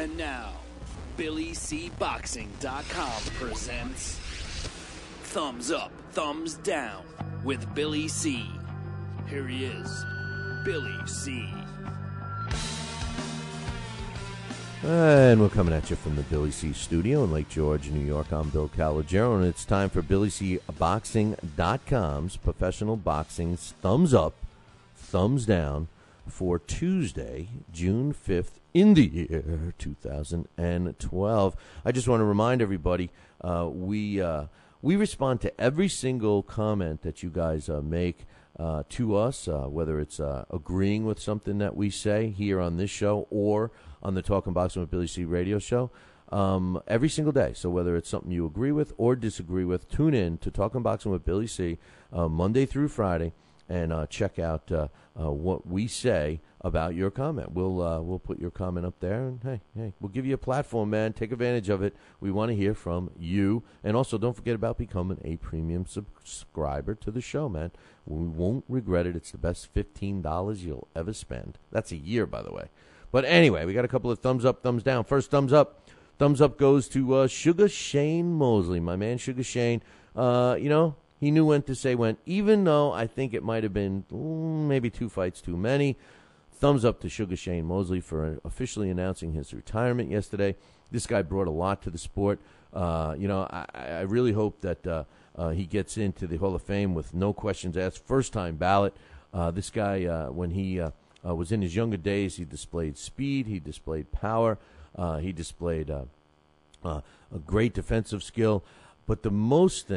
And now, BillyCBoxing.com presents Thumbs Up, Thumbs Down with Billy C. Here he is, Billy C. And we're coming at you from the Billy C studio in Lake George, New York. I'm Bill Calogero, and it's time for BillyCBoxing.com's professional boxing's Thumbs Up, Thumbs Down for Tuesday, June 5th in the year 2012. I just want to remind everybody, we respond to every single comment that you guys make to us, whether it's agreeing with something that we say here on this show or on the Talking Boxing with Billy C radio show, every single day. So whether it's something you agree with or disagree with, tune in to Talking Boxing with Billy C Monday through Friday and check out what we say about your comment. We'll put your comment up there, and hey, we'll give you a platform, man. Take advantage of it. We want to hear from you. And also, don't forget about becoming a premium subscriber to the show, man. We won't regret it. It's the best $15 you'll ever spend. That's a year, by the way. But anyway, we got a couple of thumbs up, thumbs down. First thumbs up. Thumbs up goes to Sugar Shane Mosely, my man Sugar Shane. He knew when to say when, even though I think it might have been maybe 2 fights too many. Thumbs up to Sugar Shane Mosely for officially announcing his retirement yesterday. This guy brought a lot to the sport. I really hope that he gets into the Hall of Fame with no questions asked. First-time ballot. This guy, when he was in his younger days, he displayed speed, he displayed power, he displayed a great defensive skill. But the best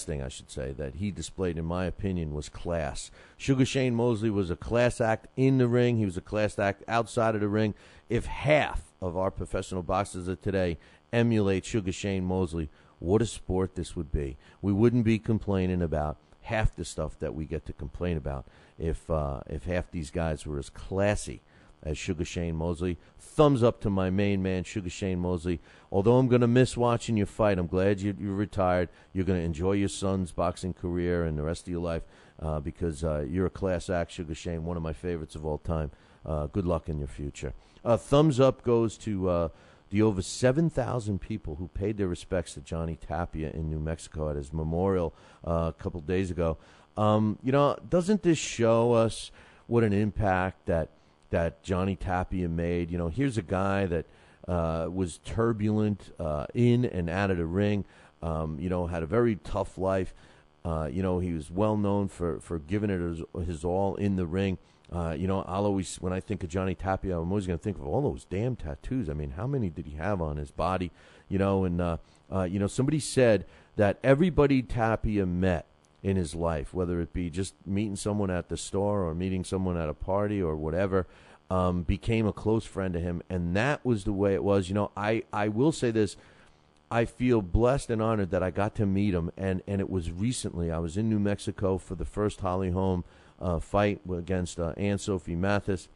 thing, I should say, that he displayed, in my opinion, was class. Sugar Shane Mosely was a class act in the ring. He was a class act outside of the ring. If half of our professional boxers of today emulate Sugar Shane Mosely, what a sport this would be. We wouldn't be complaining about half the stuff that we get to complain about if half these guys were as classy as Sugar Shane Mosely. Thumbs up to my main man, Sugar Shane Mosely. Although I'm going to miss watching you fight, I'm glad you're retired. You're going to enjoy your son's boxing career and the rest of your life because you're a class act, Sugar Shane, one of my favorites of all time. Good luck in your future. Thumbs up goes to the over 7,000 people who paid their respects to Johnny Tapia in New Mexico at his memorial a couple days ago. Doesn't this show us what an impact that Johnny Tapia made? Here's a guy that was turbulent in and out of the ring, had a very tough life. He was well known for giving it his all in the ring. I'll always, when I think of Johnny Tapia, I'm always going to think of all those damn tattoos. I mean, how many did he have on his body? Somebody said that everybody Tapia met in his life, whether it be just meeting someone at the store or meeting someone at a party or whatever, became a close friend to him, and that was the way it was. I will say this, I feel blessed and honored that I got to meet him, and it was recently. I was in New Mexico for the first Holly Holm fight against Ann Sophie Mathis,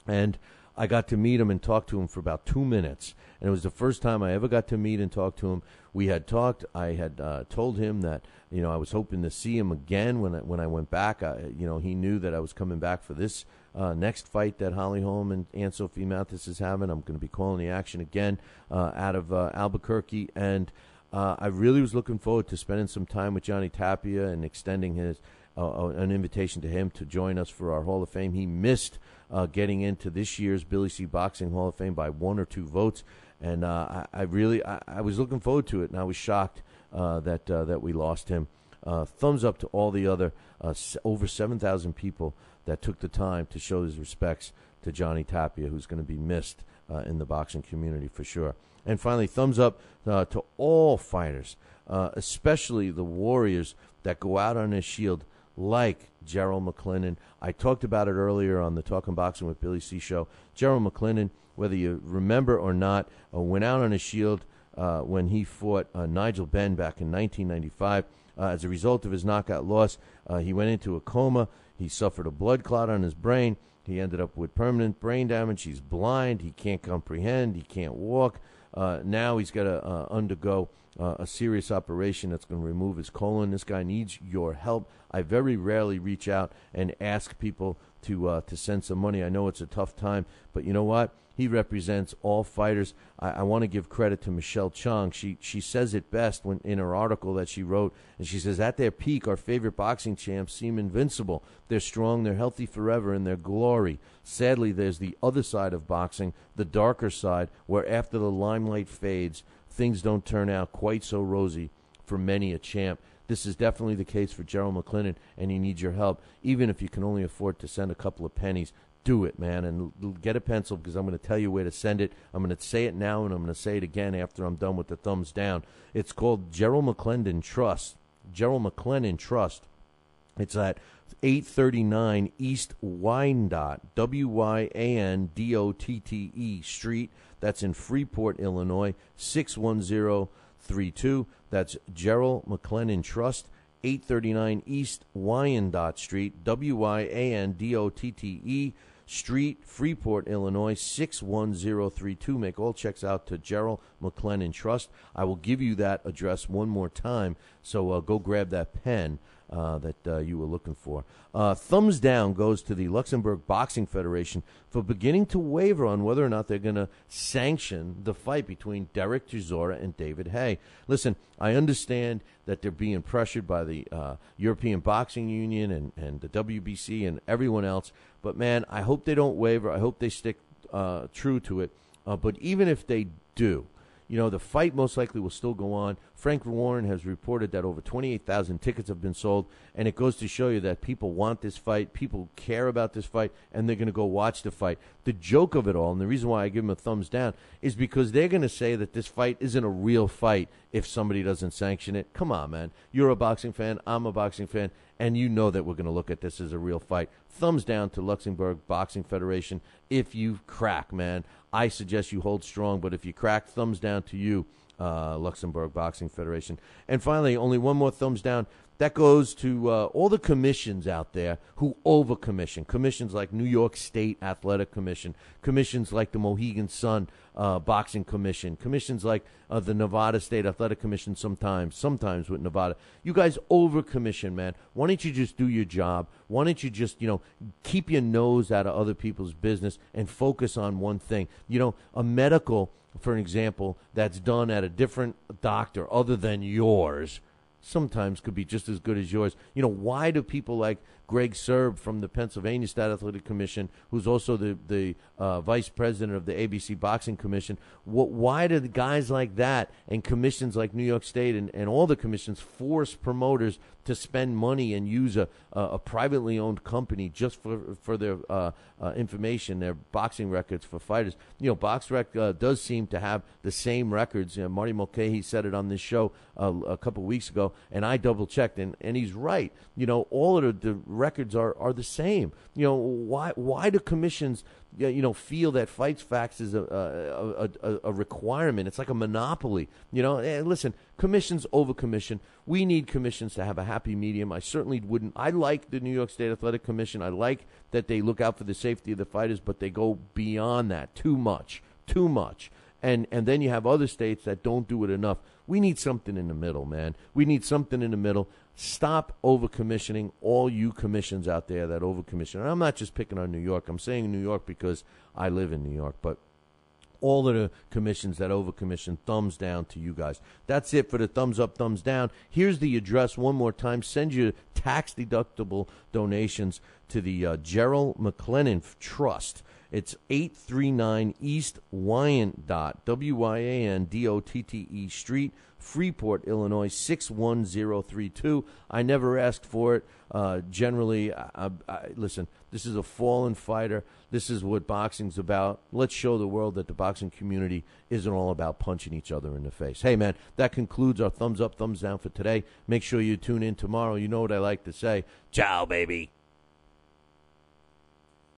and I got to meet him and talk to him for about 2 minutes, and it was the first time I ever got to meet and talk to him. We had talked. I had told him that I was hoping to see him again when I went back. He knew that I was coming back for this next fight that Holly Holm and Ann Sophie Mathis is having. I'm going to be calling the action again out of Albuquerque, and I really was looking forward to spending some time with Johnny Tapia and extending an invitation to him to join us for our Hall of Fame. He missed getting into this year's Billy C Boxing Hall of Fame by 1 or 2 votes, and I was looking forward to it, and I was shocked that we lost him. Thumbs up to all the other over 7,000 people that took the time to show his respects to Johnny Tapia, who's going to be missed in the boxing community for sure. And finally, thumbs up to all fighters, especially the warriors that go out on their shield, like Gerald McCellan. I talked about it earlier on the Talking Boxing with Billy C show. Gerald McCellan, whether you remember or not, went out on his shield when he fought Nigel Benn back in 1995. As a result of his knockout loss, he went into a coma. He suffered a blood clot on his brain. He ended up with permanent brain damage. He's blind. He can't comprehend. He can't walk. Now he's got to undergo a serious operation that's going to remove his colon. This guy needs your help. I very rarely reach out and ask people to send some money. I know it's a tough time, but you know what? He represents all fighters. I want to give credit to Michelle Chong. She says it best when in her article that she wrote, and she says, at their peak, our favorite boxing champs seem invincible. They're strong, they're healthy forever, in their glory. Sadly, there's the other side of boxing, the darker side, where after the limelight fades, things don't turn out quite so rosy for many a champ. This is definitely the case for Gerald McClellan, and he needs your help. Even if you can only afford to send a couple of pennies, do it, man, and get a pencil, because I'm going to tell you where to send it. I'm going to say it now, and I'm going to say it again after I'm done with the thumbs down. It's called Gerald McClellan Trust. Gerald McClellan Trust. It's at 839 East Wyandotte, Wyandotte Street. That's in Freeport, Illinois, 61032. That's Gerald McClellan Trust, 839 East Wyandotte Street, Wyandotte Street, Freeport, Illinois, 61032. Make all checks out to Gerald McClellan Trust. I will give you that address one more time, so go grab that pen that you were looking for. Thumbs down goes to the Luxemburg Boxing Federation for beginning to waver on whether or not they're going to sanction the fight between Derek Chisora and David Haye. Listen, I understand that they're being pressured by the European Boxing Union and the WBC and everyone else, but man, I hope they don't waver. I hope they stick true to it. But even if they do, you know, the fight most likely will still go on. Frank Warren has reported that over 28,000 tickets have been sold, and it goes to show you that people want this fight, people care about this fight, and they're going to go watch the fight. The joke of it all, and the reason why I give them a thumbs down, is because they're going to say that this fight isn't a real fight if somebody doesn't sanction it. Come on, man. You're a boxing fan, I'm a boxing fan, and you know that we're going to look at this as a real fight. Thumbs down to Luxembourg Boxing Federation if you crack, man. I suggest you hold strong, but if you crack, thumbs down to you, Luxembourg Boxing Federation. And finally, only one more thumbs down. That goes to all the commissions out there who overcommission. Commissions like New York State Athletic Commission, commissions like the Mohegan Sun Boxing Commission, commissions like the Nevada State Athletic Commission sometimes with Nevada. You guys overcommission, man. Why don't you just do your job? Why don't you just, keep your nose out of other people's business and focus on one thing? A medical, for an example, that's done at a different doctor other than yours sometimes could be just as good as yours. Why do people like Greg Serb from the Pennsylvania State Athletic Commission, who's also the vice president of the ABC Boxing Commission, why do the guys like that and commissions like New York State and all the commissions force promoters to spend money and use a privately owned company just for their information, their boxing records for fighters? BoxRec does seem to have the same records. Marty Mulcahy said it on this show a couple of weeks ago, and I double-checked, and he's right. All of the records are the same. Why do commissions feel that Fights Facts is a requirement? It's like a monopoly. Listen, commissions over commission. We need commissions to have a happy medium. I certainly wouldn't. I like the New York State Athletic Commission. I like that they look out for the safety of the fighters, but they go beyond that too much. And then you have other states that don't do it enough. We need something in the middle, man. We need something in the middle. Stop over-commissioning, all you commissions out there that over-commission. And I'm not just picking on New York. I'm saying New York because I live in New York. But all of the commissions that over-commission, thumbs down to you guys. That's it for the thumbs up, thumbs down. Here's the address one more time. Send your tax-deductible donations to the Gerald McClellan Trust. It's 839 East Wyandotte, Wyandotte Street, Freeport, Illinois, 61032. I never asked for it. Generally, listen, this is a fallen fighter. This is what boxing's about. Let's show the world that the boxing community isn't all about punching each other in the face. Hey, man, that concludes our thumbs up, thumbs down for today. Make sure you tune in tomorrow. You know what I like to say. Ciao, baby.